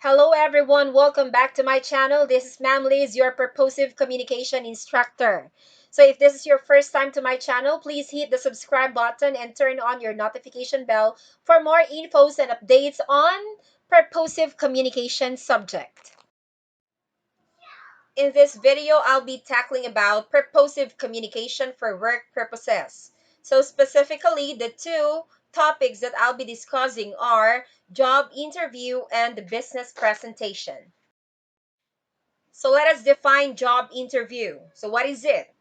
Hello everyone, welcome back to my channel. This is Ma'am Liz, your purposive communication instructor. So if this is your first time to my channel, please hit the subscribe button and turn on your notification bell for more infos and updates on purposive communication subject. In this video, I'll be tackling about purposive communication for work purposes. So specifically, the two topics that I'll be discussing are job interview and business presentation. So let us define job interview. So what is it?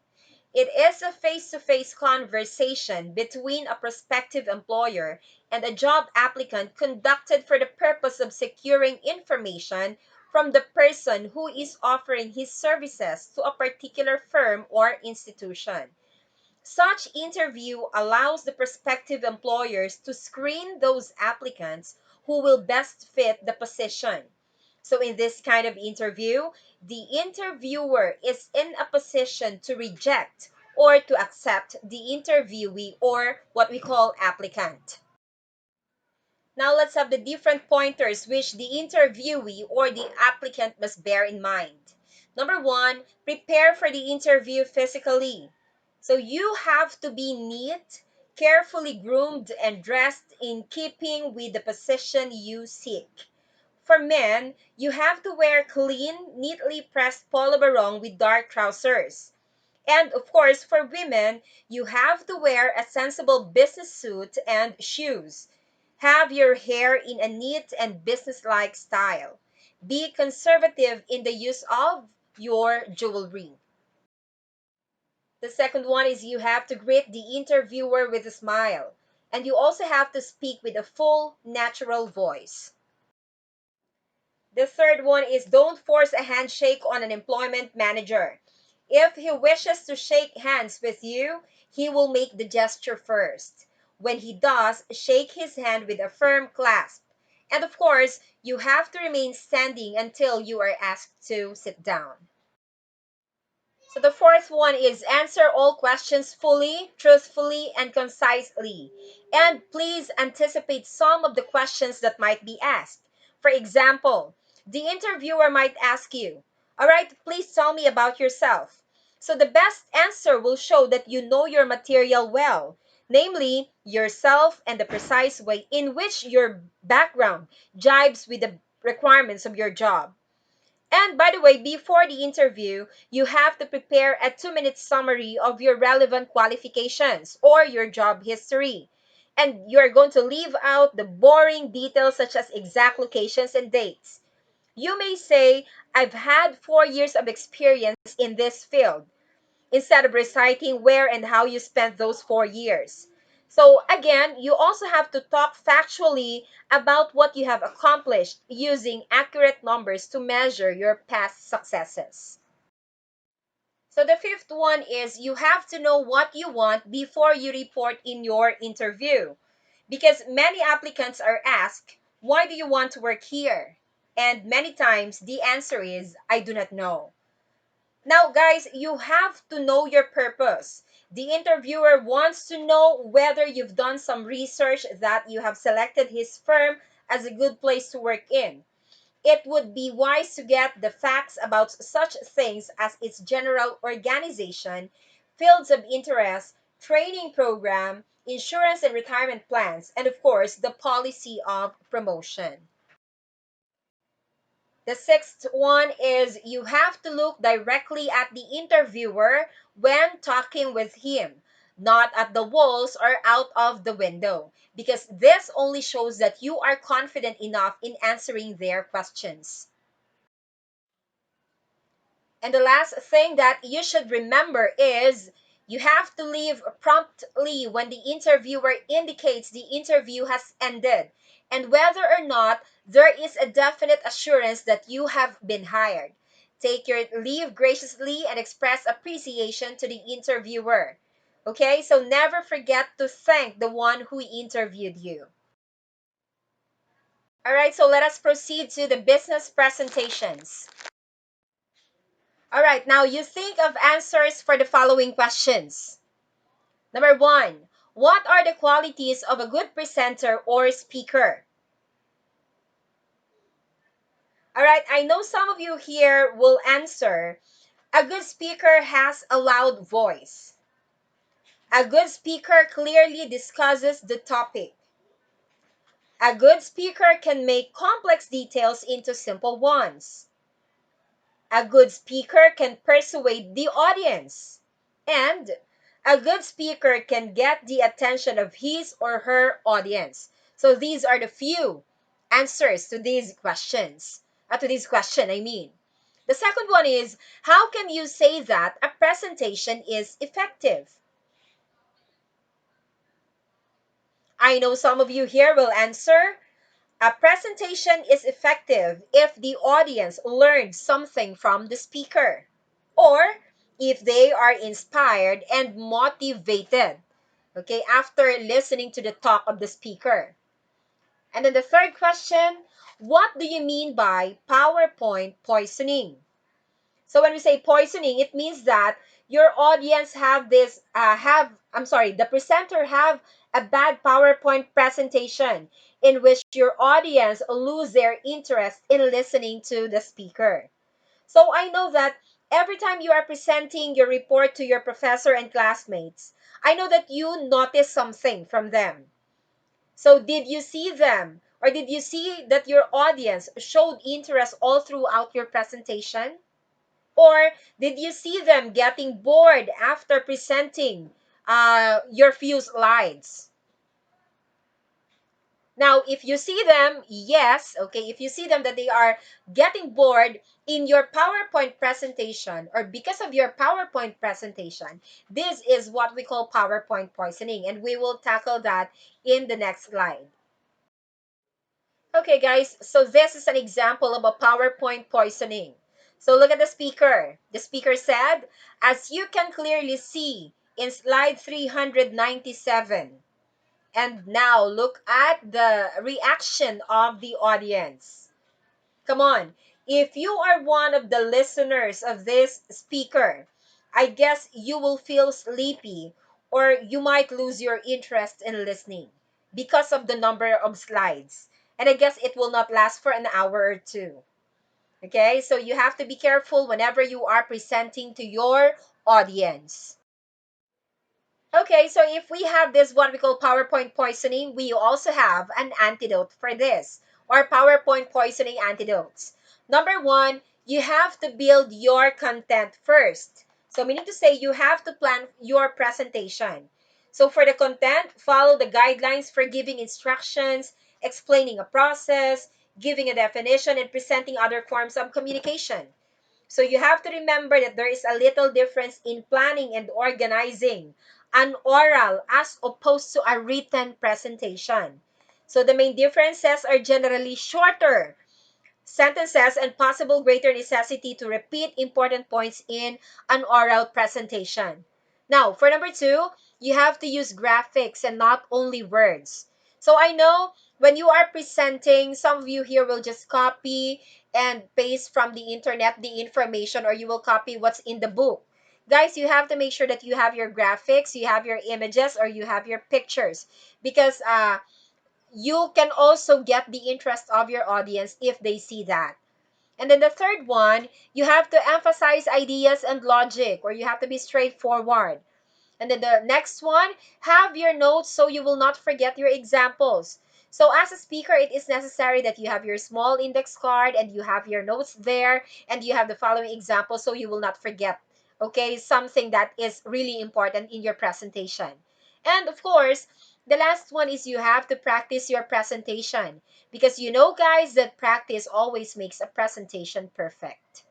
It is a face-to-face conversation between a prospective employer and a job applicant conducted for the purpose of securing information from the person who is offering his services to a particular firm or institution. Such interview allows the prospective employers to screen those applicants who will best fit the position. So in this kind of interview, the interviewer is in a position to reject or to accept the interviewee or what we call applicant. Now let's have the different pointers which the interviewee or the applicant must bear in mind. Number one, prepare for the interview physically. So you have to be neat, carefully groomed, and dressed in keeping with the position you seek. For men, you have to wear clean, neatly pressed polo barong with dark trousers. And of course, for women, you have to wear a sensible business suit and shoes. Have your hair in a neat and businesslike style. Be conservative in the use of your jewelry. The second one is you have to greet the interviewer with a smile. And you also have to speak with a full, natural voice. The third one is don't force a handshake on an employment manager. If he wishes to shake hands with you, he will make the gesture first. When he does, shake his hand with a firm clasp. And of course, you have to remain standing until you are asked to sit down. So the fourth one is answer all questions fully, truthfully, and concisely. And please anticipate some of the questions that might be asked. For example, the interviewer might ask you, all right, please tell me about yourself. So the best answer will show that you know your material well, namely yourself and the precise way in which your background jibes with the requirements of your job. And by the way, before the interview, you have to prepare a 2-minute summary of your relevant qualifications or your job history. And you're going to leave out the boring details such as exact locations and dates. You may say, I've had 4 years of experience in this field, instead of reciting where and how you spent those 4 years. So again, you also have to talk factually about what you have accomplished using accurate numbers to measure your past successes. So the fifth one is you have to know what you want before you report in your interview. Because many applicants are asked, why do you want to work here? And many times the answer is, I do not know. Now, guys, you have to know your purpose. The interviewer wants to know whether you've done some research that you have selected his firm as a good place to work in. It would be wise to get the facts about such things as its general organization, fields of interest, training program, insurance and retirement plans, and of course, the policy of promotion. The sixth one is you have to look directly at the interviewer when talking with him, not at the walls or out of the window, because this only shows that you are confident enough in answering their questions. And the last thing that you should remember is you have to leave promptly when the interviewer indicates the interview has ended and whether or not there is a definite assurance that you have been hired. Take your leave graciously and express appreciation to the interviewer. Okay, so never forget to thank the one who interviewed you. All right, so let us proceed to the business presentations. All right, now you think of answers for the following questions. Number one, what are the qualities of a good presenter or speaker? All right, I know some of you here will answer. A good speaker has a loud voice. A good speaker clearly discusses the topic. A good speaker can make complex details into simple ones. A good speaker can persuade the audience. And a good speaker can get the attention of his or her audience. So these are the few answers to these questions. To this question, I mean. The second one is, how can you say that a presentation is effective? I know some of you here will answer, a presentation is effective if the audience learned something from the speaker, or if they are inspired and motivated, okay, after listening to the talk of the speaker. And then the third question, what do you mean by PowerPoint poisoning? So when we say poisoning, it means that your audience the presenter have a bad PowerPoint presentation in which your audience lose their interest in listening to the speaker. So I know that every time you are presenting your report to your professor and classmates, I know that you notice something from them. So did you see them, or did you see that your audience showed interest all throughout your presentation? Or did you see them getting bored after presenting your few slides? Now, if you see them, yes, okay, if you see them that they are getting bored in your PowerPoint presentation or because of your PowerPoint presentation, this is what we call PowerPoint poisoning, and we will tackle that in the next slide. Okay, guys, so this is an example of a PowerPoint poisoning. So look at the speaker. The speaker said, as you can clearly see in slide 397. And now look at the reaction of the audience. Come on. If you are one of the listeners of this speaker, I guess you will feel sleepy or you might lose your interest in listening because of the number of slides. And I guess it will not last for an hour or two. Okay, so you have to be careful whenever you are presenting to your audience. Okay, so if we have this what we call PowerPoint poisoning, we also have an antidote for this, or PowerPoint poisoning antidotes. Number one, you have to build your content first. So meaning to say you have to plan your presentation. So for the content, follow the guidelines for giving instructions, explaining a process, giving a definition, and presenting other forms of communication. So you have to remember that there is a little difference in planning and organizing an oral as opposed to a written presentation. So the main differences are generally shorter sentences and possible greater necessity to repeat important points in an oral presentation. Now, for number two, you have to use graphics and not only words. So I know when you are presenting, some of you here will just copy and paste from the internet the information, or you will copy what's in the book. Guys, you have to make sure that you have your graphics, you have your images, or you have your pictures, because you can also get the interest of your audience if they see that. And then the third one, you have to emphasize ideas and logic, or you have to be straightforward. And then the next one, have your notes so you will not forget your examples. So as a speaker, it is necessary that you have your small index card and you have your notes there and you have the following examples so you will not forget, okay, something that is really important in your presentation. And of course, the last one is you have to practice your presentation, because you know, guys, that practice always makes a presentation perfect.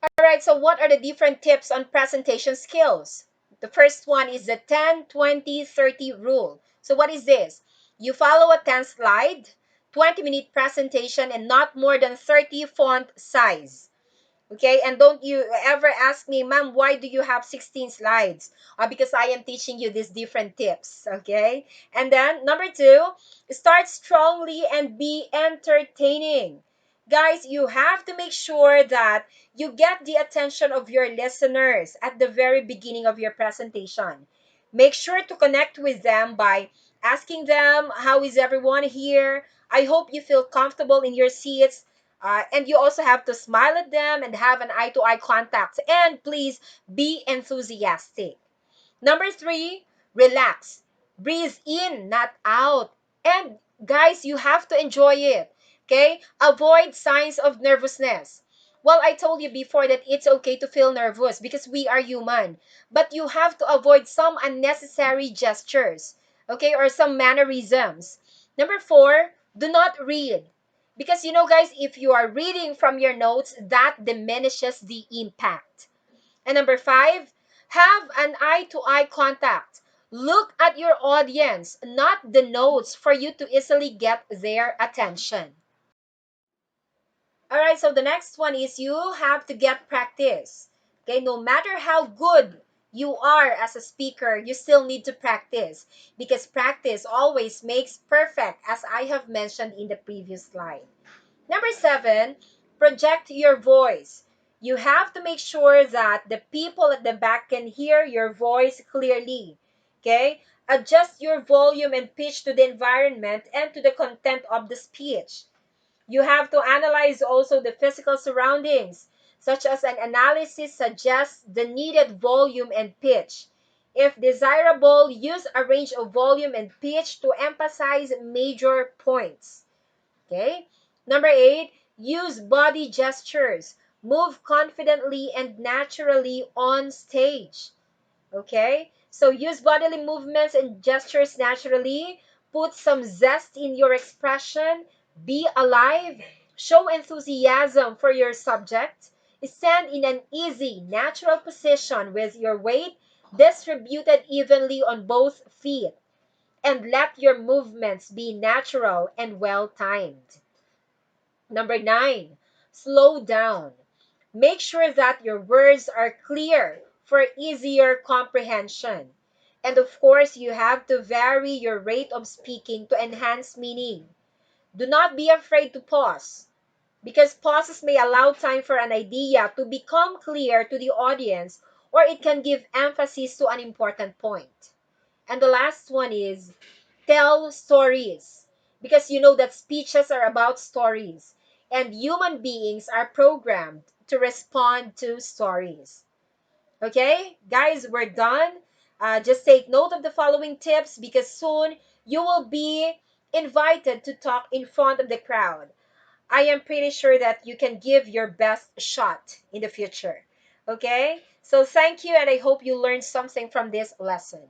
All right, so what are the different tips on presentation skills? The first one is the 10-20-30 rule. So what is this? You follow a 10 slide, 20-minute presentation, and not more than 30 font size. Okay, and don't you ever ask me, ma'am, why do you have 16 slides? Because I am teaching you these different tips, okay? And then number two, start strongly and be entertaining. Guys, you have to make sure that you get the attention of your listeners at the very beginning of your presentation. Make sure to connect with them by asking them, how is everyone here? I hope you feel comfortable in your seats. And you also have to smile at them and have an eye to eye contact. And please be enthusiastic. Number three, relax. Breathe in, not out. And guys, you have to enjoy it. Okay? Avoid signs of nervousness. Well, I told you before that it's okay to feel nervous because we are human. But you have to avoid some unnecessary gestures, okay, or some mannerisms. Number four, do not read. Because guys, if you are reading from your notes, that diminishes the impact. And number five, have an eye to eye contact. Look at your audience, not the notes, for you to easily get their attention. All right, so the next one is you have to get practice. Okay, no matter how good you are as a speaker, you still need to practice because practice always makes perfect, as I have mentioned in the previous slide. Number seven, project your voice. You have to make sure that the people at the back can hear your voice clearly. Okay? Adjust your volume and pitch to the environment and to the content of the speech. You have to analyze also the physical surroundings, such as an analysis suggests the needed volume and pitch. If desirable, use a range of volume and pitch to emphasize major points. Okay? Number eight, use body gestures. Move confidently and naturally on stage. Okay? So use bodily movements and gestures naturally. Put some zest in your expression. Be alive. Show enthusiasm for your subject. Stand in an easy, natural position with your weight distributed evenly on both feet. And let your movements be natural and well timed. Number nine, slow down. Make sure that your words are clear for easier comprehension. And of course, you have to vary your rate of speaking to enhance meaning. Do not be afraid to pause because pauses may allow time for an idea to become clear to the audience or it can give emphasis to an important point. And the last one is tell stories. Because you know that speeches are about stories, and human beings are programmed to respond to stories. Okay, guys, we're done. Just take note of the following tips because soon you will be invited to talk in front of the crowd. I am pretty sure that you can give your best shot in the future. Okay, so thank you, and I hope you learned something from this lesson.